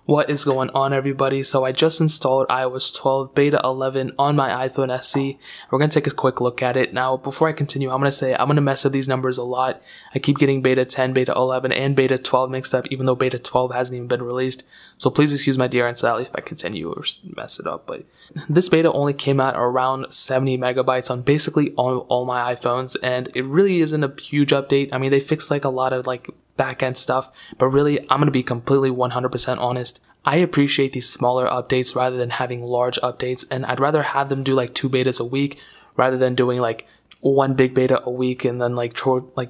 What is going on, everybody? So I just installed iOS 12 beta 11 on my iPhone SE. We're going to take a quick look at it. Now, before I continue, I'm going to say I'm going to mess up these numbers a lot. I keep getting beta 10, beta 11, and beta 12 mixed up, even though beta 12 hasn't even been released. So please excuse my dear Aunt Sally if I continue or mess it up. But this beta only came out around 70 megabytes on basically all my iPhones, and it really isn't a huge update. I mean, they fixed like a lot of like back-end stuff, but really, I'm going to be completely 100% honest. I appreciate these smaller updates rather than having large updates, and I'd rather have them do like 2 betas a week rather than doing like 1 big beta a week and then like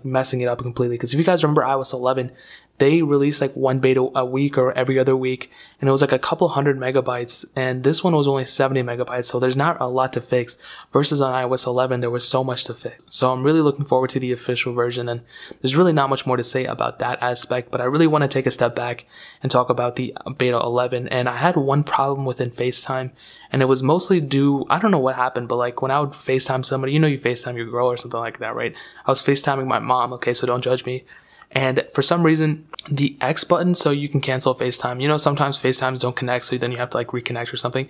messing it up completely. Because if you guys remember iOS 11, they released like 1 beta a week or every other week, and it was like a couple hundred megabytes, and this one was only 70 megabytes, so there's not a lot to fix, versus on iOS 11 there was so much to fix. So I'm really looking forward to the official version, and there's really not much more to say about that aspect, but I really want to take a step back and talk about the beta 11. And I had one problem within FaceTime, and it was mostly due, I don't know what happened, but like when I would FaceTime somebody, you know, you FaceTime your girl or something like that, right? I was FaceTiming my mom, okay, so don't judge me. And for some reason, the X button, so you can cancel FaceTime. You know, sometimes FaceTimes don't connect, so then you have to like reconnect or something.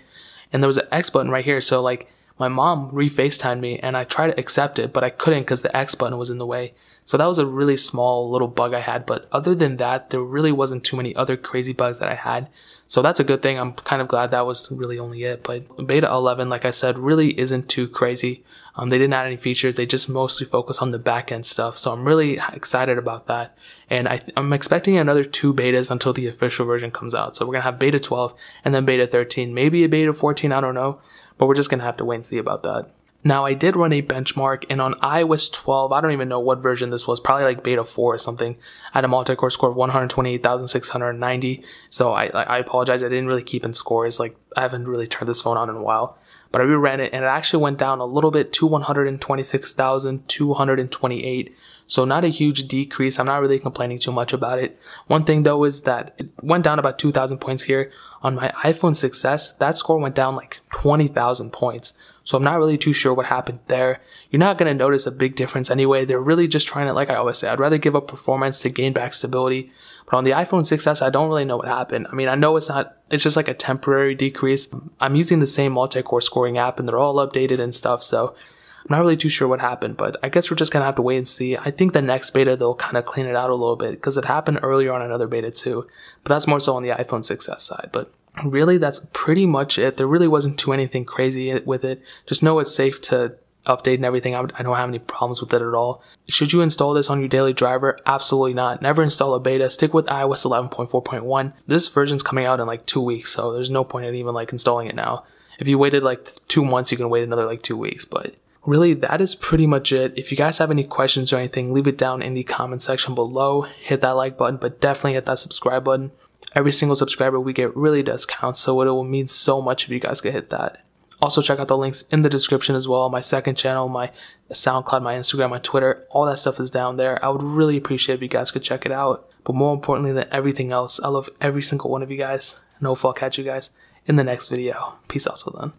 And there was an X button right here. So like my mom re-FaceTimed me and I tried to accept it, but I couldn't because the X button was in the way. So that was a really small little bug I had. But other than that, there really wasn't too many other crazy bugs that I had. So that's a good thing. I'm kind of glad that was really only it. But beta 11, like I said, really isn't too crazy. They didn't add any features. They just mostly focus on the back end stuff. So I'm really excited about that. And I'm expecting another 2 betas until the official version comes out. So we're going to have beta 12 and then beta 13, maybe a beta 14. I don't know, but we're just going to have to wait and see about that. Now, I did run a benchmark, and on iOS 12, I don't even know what version this was, probably like beta 4 or something. I had a multi-core score of 128,690, so I apologize, I didn't really keep in scores, like I haven't really turned this phone on in a while. But I reran it, and it actually went down a little bit to 126,228, so not a huge decrease. I'm not really complaining too much about it. One thing though is that it went down about 2,000 points here. On my iPhone 6s, that score went down like 20,000 points. So I'm not really too sure what happened there. You're not going to notice a big difference anyway. They're really just trying to, like I always say, I'd rather give up performance to gain back stability. But on the iPhone 6s, I don't really know what happened. I mean, I know it's just like a temporary decrease. I'm using the same multi-core scoring app and they're all updated and stuff. So I'm not really too sure what happened, but I guess we're just going to have to wait and see. I think the next beta, they'll kind of clean it out a little bit because it happened earlier on another beta too. But that's more so on the iPhone 6s side. But really, that's pretty much it. There really wasn't too anything crazy with it. Just know it's safe to update and everything. I don't have any problems with it at all. Should you install this on your daily driver? Absolutely not. Never install a beta. Stick with iOS 11.4.1. This version's coming out in like 2 weeks, so there's no point in even like installing it now. If you waited like 2 months, you can wait another like 2 weeks. But really, that is pretty much it. If you guys have any questions or anything, leave it down in the comment section below. Hit that like button, but definitely hit that subscribe button. Every single subscriber we get really does count, so it will mean so much if you guys could hit that. Also, check out the links in the description as well. My second channel, my SoundCloud, my Instagram, my Twitter, all that stuff is down there. I would really appreciate if you guys could check it out. But more importantly than everything else, I love every single one of you guys, and hopefully I'll catch you guys in the next video. Peace out till then.